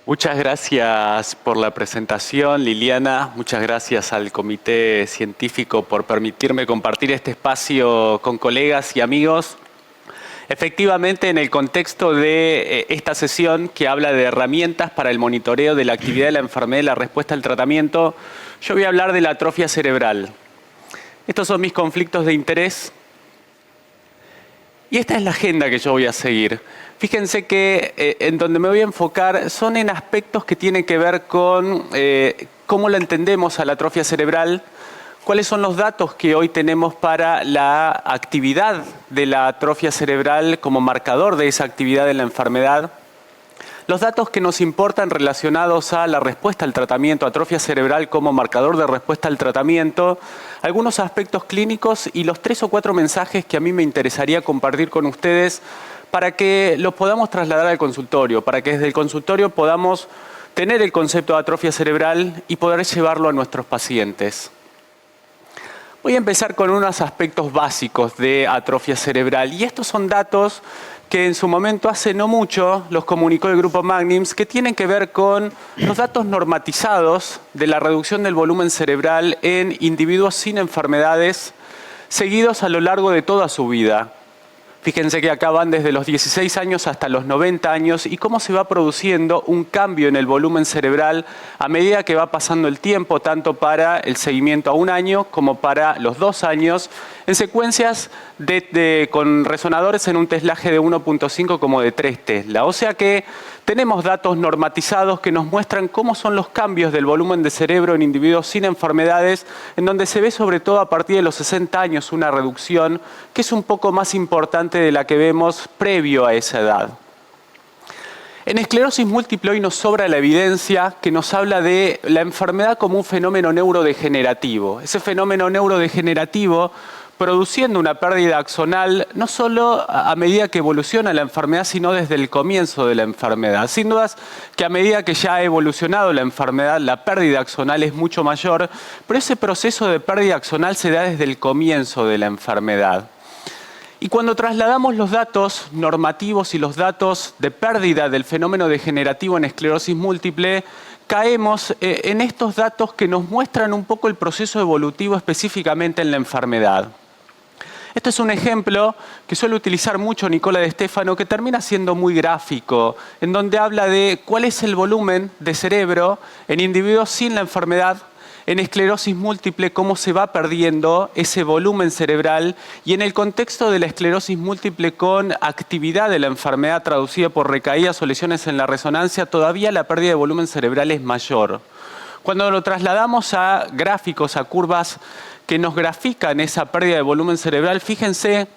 Muchas gracias por la presentación, Liliana. Muchas gracias al Comité Científico por permitirme compartir este espacio con colegas y amigos. Efectivamente, en el contexto de esta sesión que habla de herramientas para el monitoreo de la actividad de la enfermedad y la respuesta al tratamiento, yo voy a hablar de la atrofia cerebral. Estos son mis conflictos de interés y esta es la agenda que yo voy a seguir. Fíjense que en donde me voy a enfocar son en aspectos que tienen que ver con cómo la entendemos a la atrofia cerebral, cuáles son los datos que hoy tenemos para la actividad de la atrofia cerebral como marcador de esa actividad de la enfermedad, los datos que nos importan relacionados a la respuesta al tratamiento, atrofia cerebral como marcador de respuesta al tratamiento, algunos aspectos clínicos y los 3 o 4 mensajes que a mí me interesaría compartir con ustedes para que los podamos trasladar al consultorio, para que desde el consultorio podamos tener el concepto de atrofia cerebral y poder llevarlo a nuestros pacientes. Voy a empezar con unos aspectos básicos de atrofia cerebral y estos son datos que en su momento hace no mucho los comunicó el grupo Magnims, que tienen que ver con los datos normatizados de la reducción del volumen cerebral en individuos sin enfermedades seguidos a lo largo de toda su vida. Fíjense que acá van desde los 16 años hasta los 90 años y cómo se va produciendo un cambio en el volumen cerebral a medida que va pasando el tiempo, tanto para el seguimiento a 1 año como para los 2 años, en secuencias con resonadores en un teslaje de 1.5 como de 3 Tesla. O sea que tenemos datos normatizados que nos muestran cómo son los cambios del volumen de cerebro en individuos sin enfermedades, en donde se ve sobre todo a partir de los 60 años una reducción que es un poco más importante de la que vemos previo a esa edad. En esclerosis múltiple hoy nos sobra la evidencia que nos habla de la enfermedad como un fenómeno neurodegenerativo. Ese fenómeno neurodegenerativo produciendo una pérdida axonal no solo a medida que evoluciona la enfermedad, sino desde el comienzo de la enfermedad. Sin dudas que a medida que ya ha evolucionado la enfermedad, la pérdida axonal es mucho mayor, pero ese proceso de pérdida axonal se da desde el comienzo de la enfermedad. Y cuando trasladamos los datos normativos y los datos de pérdida del fenómeno degenerativo en esclerosis múltiple, caemos en estos datos que nos muestran un poco el proceso evolutivo específicamente en la enfermedad. Este es un ejemplo que suele utilizar mucho Nicola de Stefano, que termina siendo muy gráfico, en donde habla de cuál es el volumen de cerebro en individuos sin la enfermedad, en esclerosis múltiple, cómo se va perdiendo ese volumen cerebral y en el contexto de la esclerosis múltiple con actividad de la enfermedad traducida por recaídas o lesiones en la resonancia, todavía la pérdida de volumen cerebral es mayor. Cuando lo trasladamos a gráficos, a curvas que nos grafican esa pérdida de volumen cerebral, fíjense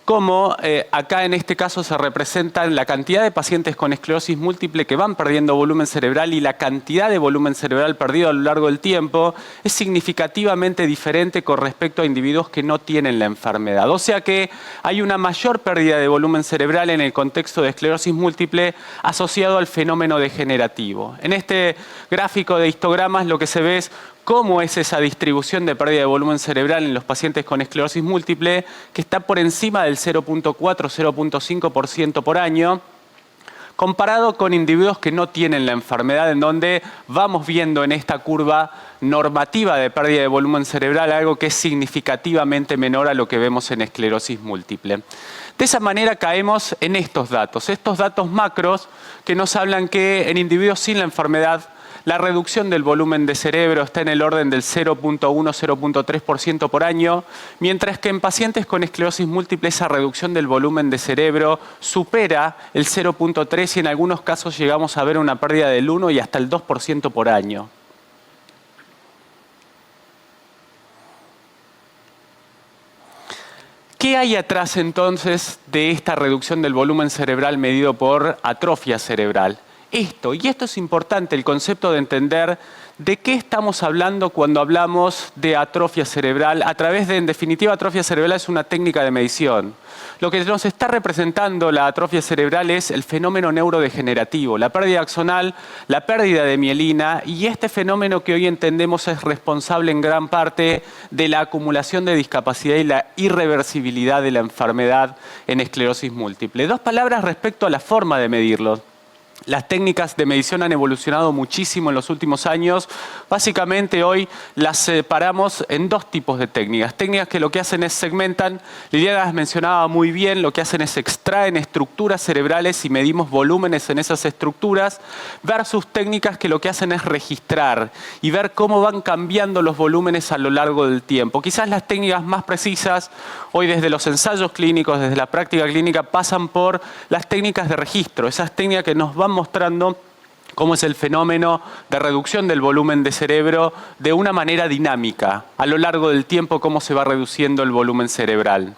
cómo acá en este caso se representan la cantidad de pacientes con esclerosis múltiple que van perdiendo volumen cerebral y la cantidad de volumen cerebral perdido a lo largo del tiempo es significativamente diferente con respecto a individuos que no tienen la enfermedad. O sea que hay una mayor pérdida de volumen cerebral en el contexto de esclerosis múltiple asociado al fenómeno degenerativo. En este gráfico de histogramas lo que se ve es cómo es esa distribución de pérdida de volumen cerebral en los pacientes con esclerosis múltiple, que está por encima del 0.4-0.5% por año, comparado con individuos que no tienen la enfermedad, en donde vamos viendo en esta curva normativa de pérdida de volumen cerebral algo que es significativamente menor a lo que vemos en esclerosis múltiple. De esa manera caemos en estos datos macros que nos hablan que en individuos sin la enfermedad la reducción del volumen de cerebro está en el orden del 0.1-0.3% por año, mientras que en pacientes con esclerosis múltiple esa reducción del volumen de cerebro supera el 0.3 y en algunos casos llegamos a ver una pérdida del 1 y hasta el 2% por año. ¿Qué hay atrás entonces de esta reducción del volumen cerebral medido por atrofia cerebral? Y esto es importante, el concepto de entender de qué estamos hablando cuando hablamos de atrofia cerebral. A través de, en definitiva, atrofia cerebral es una técnica de medición. Lo que nos está representando la atrofia cerebral es el fenómeno neurodegenerativo, la pérdida axonal, la pérdida de mielina, y este fenómeno que hoy entendemos es responsable en gran parte de la acumulación de discapacidad y la irreversibilidad de la enfermedad en esclerosis múltiple. 2 palabras respecto a la forma de medirlo. Las técnicas de medición han evolucionado muchísimo en los últimos años. Básicamente hoy las separamos en dos tipos de técnicas. Técnicas que lo que hacen es segmentan. Liliana las mencionaba muy bien, lo que hacen es extraen estructuras cerebrales y medimos volúmenes en esas estructuras, versus técnicas que lo que hacen es registrar y ver cómo van cambiando los volúmenes a lo largo del tiempo. Quizás las técnicas más precisas, hoy desde los ensayos clínicos, desde la práctica clínica, pasan por las técnicas de registro, esas técnicas que nos van mostrando cómo es el fenómeno de reducción del volumen de cerebro de una manera dinámica, a lo largo del tiempo, cómo se va reduciendo el volumen cerebral.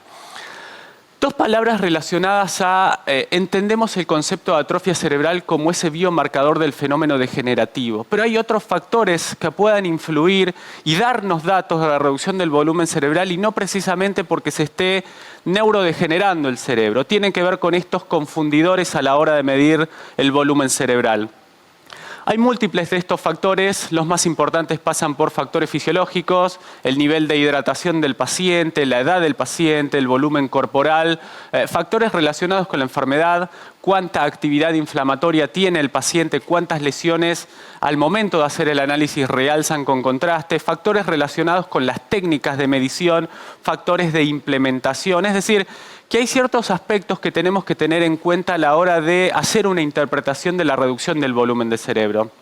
Dos palabras relacionadas a, entendemos el concepto de atrofia cerebral como ese biomarcador del fenómeno degenerativo, pero hay otros factores que puedan influir y darnos datos de la reducción del volumen cerebral y no precisamente porque se esté neurodegenerando el cerebro. Tienen que ver con estos confundidores a la hora de medir el volumen cerebral. Hay múltiples de estos factores, los más importantes pasan por factores fisiológicos, el nivel de hidratación del paciente, la edad del paciente, el volumen corporal, factores relacionados con la enfermedad, cuánta actividad inflamatoria tiene el paciente, cuántas lesiones al momento de hacer el análisis realzan con contraste, factores relacionados con las técnicas de medición, factores de implementación, es decir, que hay ciertos aspectos que tenemos que tener en cuenta a la hora de hacer una interpretación de la reducción del volumen de cerebro.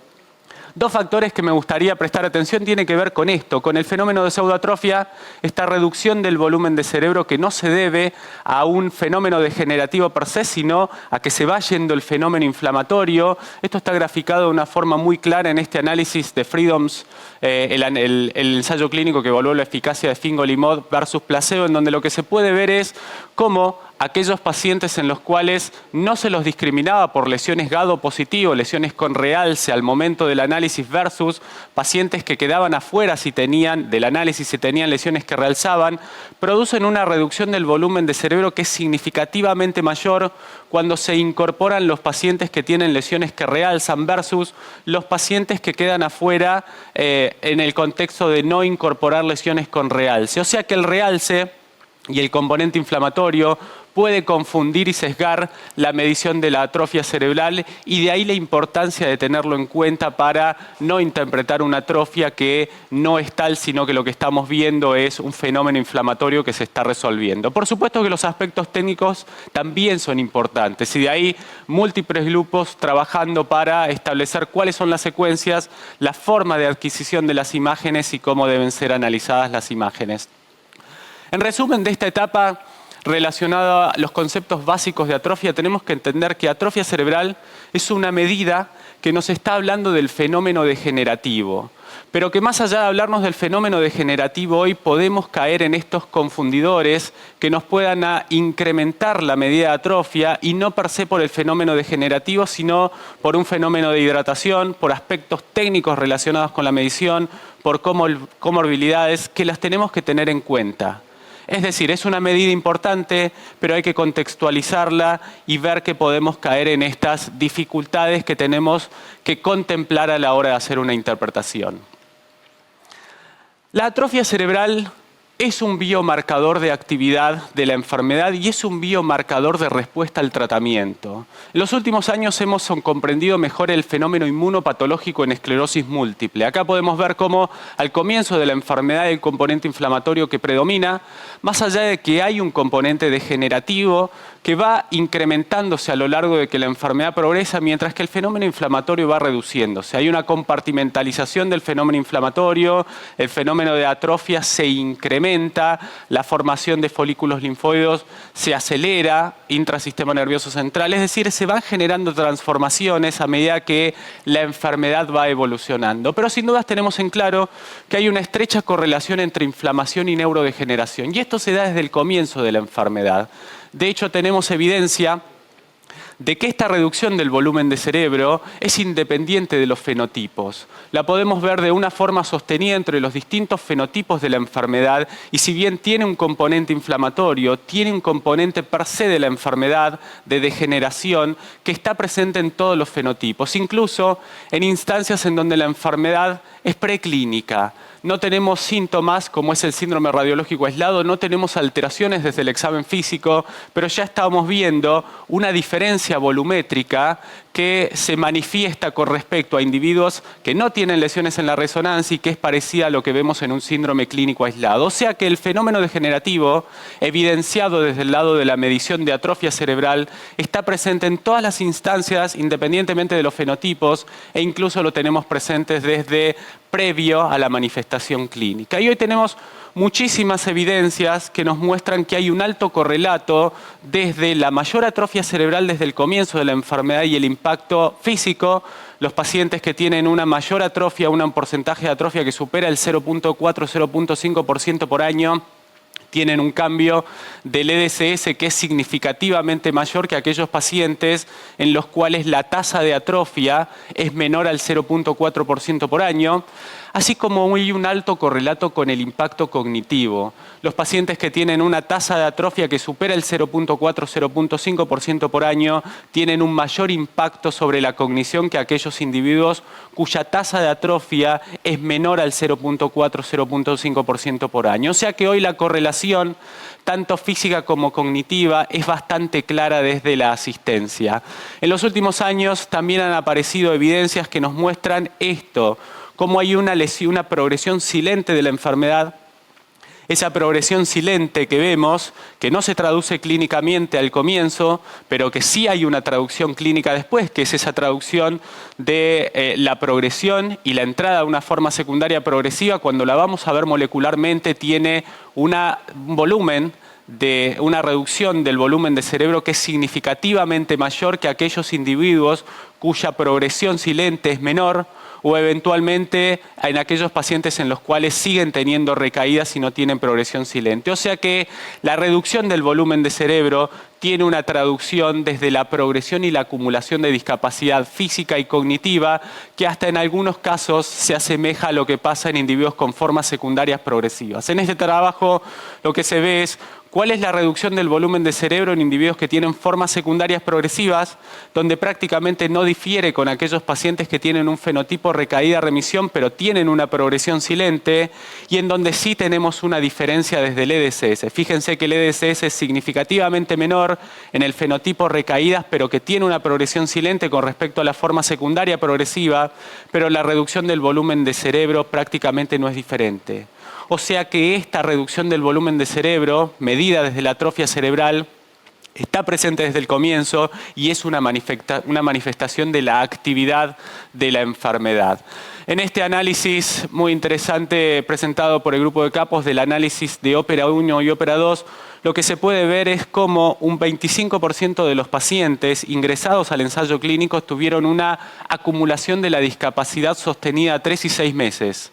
Dos factores que me gustaría prestar atención tienen que ver con esto, con el fenómeno de pseudoatrofia, esta reducción del volumen de cerebro que no se debe a un fenómeno degenerativo per se, sino a que se va yendo el fenómeno inflamatorio. Esto está graficado de una forma muy clara en este análisis de Freedoms, el ensayo clínico que evaluó la eficacia de fingolimod versus placebo, en donde lo que se puede ver es cómo aquellos pacientes en los cuales no se los discriminaba por lesiones GADO positivo, lesiones con realce al momento del análisis versus pacientes que quedaban afuera del análisis si tenían lesiones que realzaban, producen una reducción del volumen de cerebro que es significativamente mayor cuando se incorporan los pacientes que tienen lesiones que realzan versus los pacientes que quedan afuera en el contexto de no incorporar lesiones con realce. O sea que el realce y el componente inflamatorio puede confundir y sesgar la medición de la atrofia cerebral y de ahí la importancia de tenerlo en cuenta para no interpretar una atrofia que no es tal, sino que lo que estamos viendo es un fenómeno inflamatorio que se está resolviendo. Por supuesto que los aspectos técnicos también son importantes y de ahí múltiples grupos trabajando para establecer cuáles son las secuencias, la forma de adquisición de las imágenes y cómo deben ser analizadas las imágenes. En resumen de esta etapa relacionada a los conceptos básicos de atrofia, tenemos que entender que atrofia cerebral es una medida que nos está hablando del fenómeno degenerativo, pero que más allá de hablarnos del fenómeno degenerativo hoy podemos caer en estos confundidores que nos puedan incrementar la medida de atrofia y no per se por el fenómeno degenerativo, sino por un fenómeno de hidratación, por aspectos técnicos relacionados con la medición, por comorbilidades que las tenemos que tener en cuenta. Es decir, es una medida importante, pero hay que contextualizarla y ver que podemos caer en estas dificultades que tenemos que contemplar a la hora de hacer una interpretación. La atrofia cerebral es un biomarcador de actividad de la enfermedad y es un biomarcador de respuesta al tratamiento. En los últimos años hemos comprendido mejor el fenómeno inmunopatológico en esclerosis múltiple. Acá podemos ver cómo al comienzo de la enfermedad el componente inflamatorio que predomina, más allá de que hay un componente degenerativo que va incrementándose a lo largo de que la enfermedad progresa, mientras que el fenómeno inflamatorio va reduciéndose. Hay una compartimentalización del fenómeno inflamatorio, el fenómeno de atrofia se incrementa, la formación de folículos linfóidos se acelera, intrasistema nervioso central, es decir, se van generando transformaciones a medida que la enfermedad va evolucionando. Pero sin dudas tenemos en claro que hay una estrecha correlación entre inflamación y neurodegeneración, y esto se da desde el comienzo de la enfermedad. De hecho, tenemos evidencia de que esta reducción del volumen de cerebro es independiente de los fenotipos. La podemos ver de una forma sostenida entre los distintos fenotipos de la enfermedad y si bien tiene un componente inflamatorio, tiene un componente per se de la enfermedad de degeneración que está presente en todos los fenotipos, incluso en instancias en donde la enfermedad es preclínica. No tenemos síntomas, como es el síndrome radiológico aislado, no tenemos alteraciones desde el examen físico, pero ya estamos viendo una diferencia diferencia volumétrica que se manifiesta con respecto a individuos que no tienen lesiones en la resonancia y que es parecida a lo que vemos en un síndrome clínico aislado. O sea que el fenómeno degenerativo, evidenciado desde el lado de la medición de atrofia cerebral, está presente en todas las instancias, independientemente de los fenotipos, e incluso lo tenemos presente desde previo a la manifestación clínica. Y hoy tenemos muchísimas evidencias que nos muestran que hay un alto correlato desde la mayor atrofia cerebral desde el comienzo de la enfermedad y el impacto físico. Los pacientes que tienen una mayor atrofia, un porcentaje de atrofia que supera el 0.4-0.5% por año, tienen un cambio del EDSS que es significativamente mayor que aquellos pacientes en los cuales la tasa de atrofia es menor al 0.4% por año, así como hay un alto correlato con el impacto cognitivo. Los pacientes que tienen una tasa de atrofia que supera el 0.4-0.5% por año tienen un mayor impacto sobre la cognición que aquellos individuos cuya tasa de atrofia es menor al 0.4-0.5% por año. O sea que hoy la correlación tanto física como cognitiva es bastante clara desde la asistencia. En los últimos años también han aparecido evidencias que nos muestran esto, cómo hay una progresión silente de la enfermedad. Esa progresión silente que vemos, que no se traduce clínicamente al comienzo, pero que sí hay una traducción clínica después, que es esa traducción de la progresión y la entrada a una forma secundaria progresiva, cuando la vamos a ver molecularmente, tiene un volumen de una reducción del volumen de cerebro que es significativamente mayor que aquellos individuos cuya progresión silente es menor, o eventualmente en aquellos pacientes en los cuales siguen teniendo recaídas y no tienen progresión silente. O sea que la reducción del volumen de cerebro tiene una traducción desde la progresión y la acumulación de discapacidad física y cognitiva que hasta en algunos casos se asemeja a lo que pasa en individuos con formas secundarias progresivas. En este trabajo lo que se ve es cuál es la reducción del volumen de cerebro en individuos que tienen formas secundarias progresivas, donde prácticamente no difiere con aquellos pacientes que tienen un fenotipo recaída-remisión, pero tienen una progresión silente, y en donde sí tenemos una diferencia desde el EDSS. Fíjense que el EDSS es significativamente menor en el fenotipo recaídas, pero que tiene una progresión silente con respecto a la forma secundaria progresiva, pero la reducción del volumen de cerebro prácticamente no es diferente. O sea que esta reducción del volumen de cerebro, medida desde la atrofia cerebral, está presente desde el comienzo y es una manifestación de la actividad de la enfermedad. En este análisis muy interesante presentado por el grupo de capos del análisis de ópera 1 y ópera 2, lo que se puede ver es cómo un 25% de los pacientes ingresados al ensayo clínico tuvieron una acumulación de la discapacidad sostenida a 3 y 6 meses.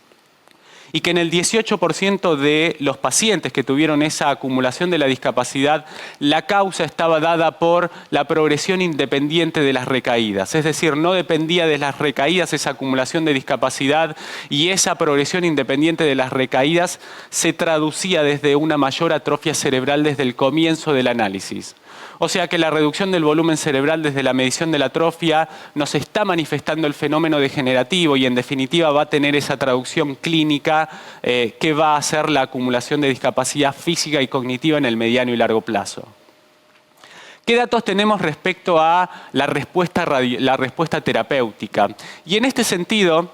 Y que en el 18% de los pacientes que tuvieron esa acumulación de la discapacidad, la causa estaba dada por la progresión independiente de las recaídas. Es decir, no dependía de las recaídas esa acumulación de discapacidad, y esa progresión independiente de las recaídas se traducía desde una mayor atrofia cerebral desde el comienzo del análisis. O sea que la reducción del volumen cerebral desde la medición de la atrofia nos está manifestando el fenómeno degenerativo y en definitiva va a tener esa traducción clínica que va a hacer la acumulación de discapacidad física y cognitiva en el mediano y largo plazo. ¿Qué datos tenemos respecto a la respuesta terapéutica? Y en este sentido,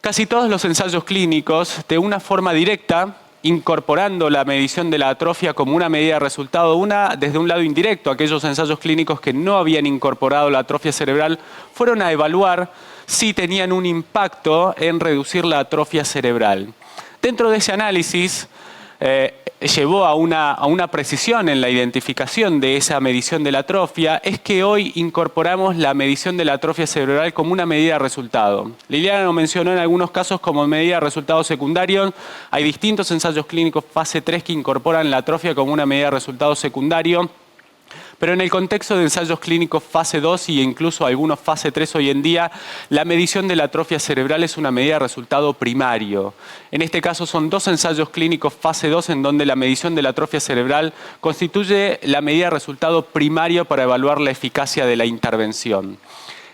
casi todos los ensayos clínicos, de una forma directa, incorporando la medición de la atrofia como una medida de resultado, desde un lado indirecto, aquellos ensayos clínicos que no habían incorporado la atrofia cerebral, fueron a evaluar si tenían un impacto en reducir la atrofia cerebral. Dentro de ese análisis, llevó a una precisión en la identificación de esa medición de la atrofia, es que hoy incorporamos la medición de la atrofia cerebral como una medida de resultado. Liliana lo mencionó en algunos casos como medida de resultados secundarios. Hay distintos ensayos clínicos fase 3 que incorporan la atrofia como una medida de resultado secundario. Pero en el contexto de ensayos clínicos fase 2 e incluso algunos fase 3 hoy en día, la medición de la atrofia cerebral es una medida de resultado primario. En este caso son 2 ensayos clínicos fase 2 en donde la medición de la atrofia cerebral constituye la medida de resultado primario para evaluar la eficacia de la intervención.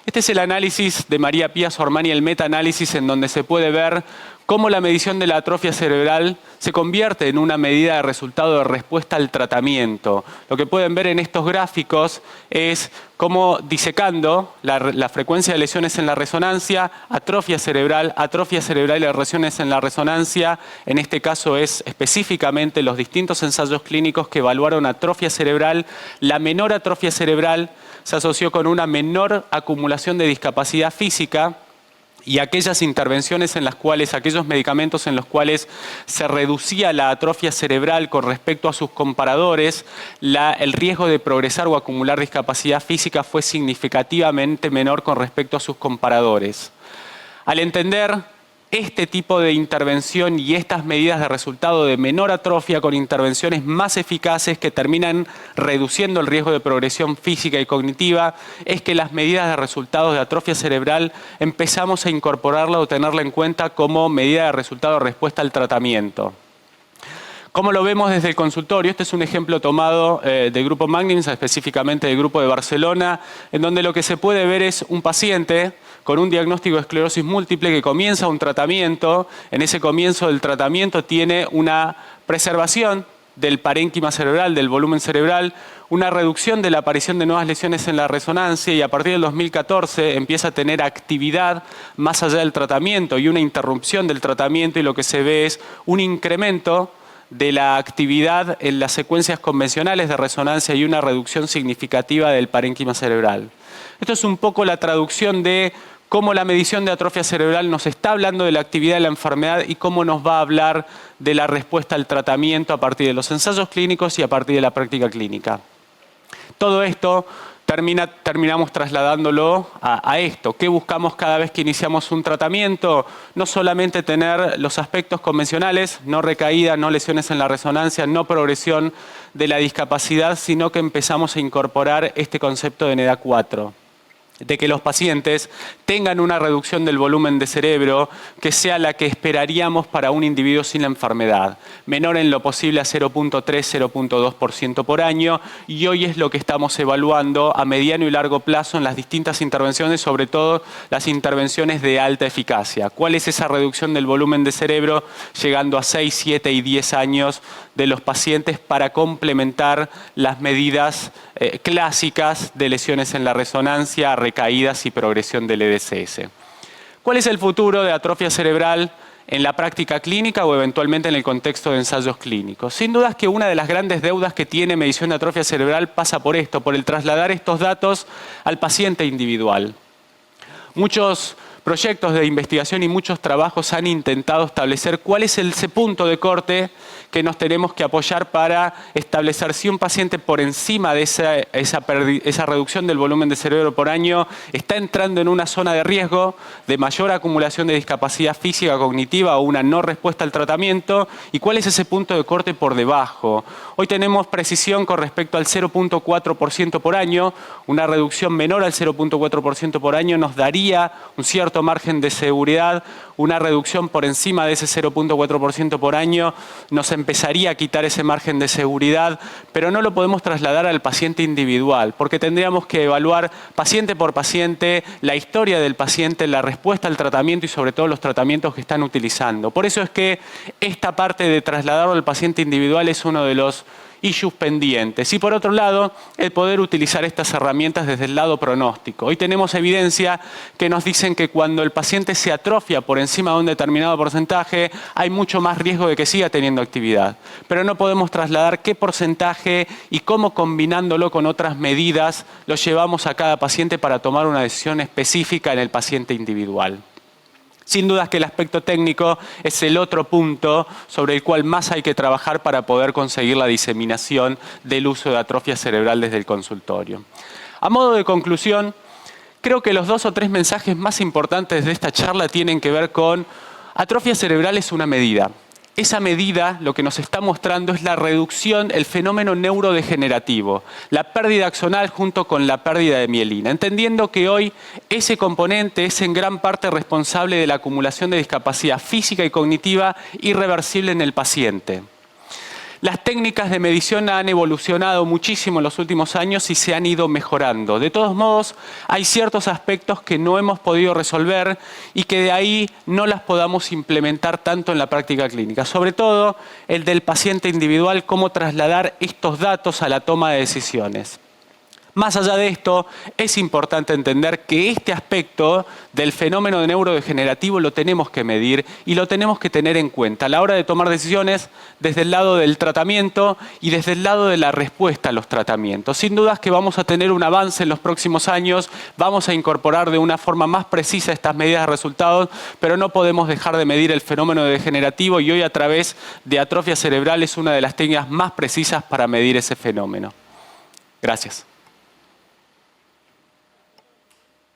Este es el análisis de María Pía Sormani, el metaanálisis en donde se puede ver cómo la medición de la atrofia cerebral se convierte en una medida de resultado de respuesta al tratamiento. Lo que pueden ver en estos gráficos es cómo disecando la frecuencia de lesiones en la resonancia, atrofia cerebral y lesiones en la resonancia. En este caso es específicamente los distintos ensayos clínicos que evaluaron atrofia cerebral. La menor atrofia cerebral se asoció con una menor acumulación de discapacidad física, y aquellas intervenciones en las cuales, aquellos medicamentos en los cuales se reducía la atrofia cerebral con respecto a sus comparadores, el riesgo de progresar o acumular discapacidad física fue significativamente menor con respecto a sus comparadores. Al entender este tipo de intervención y estas medidas de resultado de menor atrofia con intervenciones más eficaces que terminan reduciendo el riesgo de progresión física y cognitiva, es que las medidas de resultados de atrofia cerebral empezamos a incorporarla o tenerla en cuenta como medida de resultado de respuesta al tratamiento. ¿Cómo lo vemos desde el consultorio? Este es un ejemplo tomado del grupo Magnims, específicamente del grupo de Barcelona, en donde lo que se puede ver es un paciente con un diagnóstico de esclerosis múltiple que comienza un tratamiento. En ese comienzo del tratamiento tiene una preservación del parénquima cerebral, del volumen cerebral, una reducción de la aparición de nuevas lesiones en la resonancia, y a partir del 2014 empieza a tener actividad más allá del tratamiento y una interrupción del tratamiento, y lo que se ve es un incremento de la actividad en las secuencias convencionales de resonancia y una reducción significativa del parénquima cerebral. Esto es un poco la traducción de cómo la medición de atrofia cerebral nos está hablando de la actividad de la enfermedad y cómo nos va a hablar de la respuesta al tratamiento a partir de los ensayos clínicos y a partir de la práctica clínica. Todo esto terminamos trasladándolo a esto. ¿Qué buscamos cada vez que iniciamos un tratamiento? No solamente tener los aspectos convencionales, no recaída, no lesiones en la resonancia, no progresión de la discapacidad, sino que empezamos a incorporar este concepto de NEDA 4. De que los pacientes tengan una reducción del volumen de cerebro que sea la que esperaríamos para un individuo sin la enfermedad, menor en lo posible a 0.3-0.2% por año, y hoy es lo que estamos evaluando a mediano y largo plazo en las distintas intervenciones, sobre todo las intervenciones de alta eficacia. ¿Cuál es esa reducción del volumen de cerebro llegando a 6, 7 y 10 años de los pacientes para complementar las medidas clásicas de lesiones en la resonancia, recaídas y progresión del EDCS? ¿Cuál es el futuro de atrofia cerebral en la práctica clínica o eventualmente en el contexto de ensayos clínicos? Sin duda es que una de las grandes deudas que tiene medición de atrofia cerebral pasa por esto, por el trasladar estos datos al paciente individual. Muchos proyectos de investigación y muchos trabajos han intentado establecer cuál es ese punto de corte que nos tenemos que apoyar para establecer si un paciente por encima de esa reducción del volumen de cerebro por año está entrando en una zona de riesgo de mayor acumulación de discapacidad física cognitiva o una no respuesta al tratamiento, y cuál es ese punto de corte por debajo. Hoy tenemos precisión con respecto al 0.4% por año. Una reducción menor al 0.4% por año nos daría un cierto margen de seguridad. Una reducción por encima de ese 0.4% por año nos empezaría a quitar ese margen de seguridad, pero no lo podemos trasladar al paciente individual, porque tendríamos que evaluar paciente por paciente la historia del paciente, la respuesta al tratamiento y sobre todo los tratamientos que están utilizando. Por eso es que esta parte de trasladarlo al paciente individual es uno de los issues pendientes. Y por otro lado, el poder utilizar estas herramientas desde el lado pronóstico. Hoy tenemos evidencia que nos dicen que cuando el paciente se atrofia por encima de un determinado porcentaje, hay mucho más riesgo de que siga teniendo actividad. Pero no podemos trasladar qué porcentaje y cómo, combinándolo con otras medidas, lo llevamos a cada paciente para tomar una decisión específica en el paciente individual. Sin duda que el aspecto técnico es el otro punto sobre el cual más hay que trabajar para poder conseguir la diseminación del uso de atrofia cerebral desde el consultorio. A modo de conclusión, creo que los 2 o 3 mensajes más importantes de esta charla tienen que ver con atrofia cerebral es una medida. Esa medida lo que nos está mostrando es la reducción, el fenómeno neurodegenerativo, la pérdida axonal junto con la pérdida de mielina, entendiendo que hoy ese componente es en gran parte responsable de la acumulación de discapacidad física y cognitiva irreversible en el paciente. Las técnicas de medición han evolucionado muchísimo en los últimos años y se han ido mejorando. De todos modos, hay ciertos aspectos que no hemos podido resolver y que de ahí no las podamos implementar tanto en la práctica clínica. Sobre todo, el del paciente individual, cómo trasladar estos datos a la toma de decisiones. Más allá de esto, es importante entender que este aspecto del fenómeno neurodegenerativo lo tenemos que medir y lo tenemos que tener en cuenta a la hora de tomar decisiones desde el lado del tratamiento y desde el lado de la respuesta a los tratamientos. Sin dudas que vamos a tener un avance en los próximos años, vamos a incorporar de una forma más precisa estas medidas de resultados, pero no podemos dejar de medir el fenómeno degenerativo y hoy a través de atrofia cerebral es una de las técnicas más precisas para medir ese fenómeno. Gracias.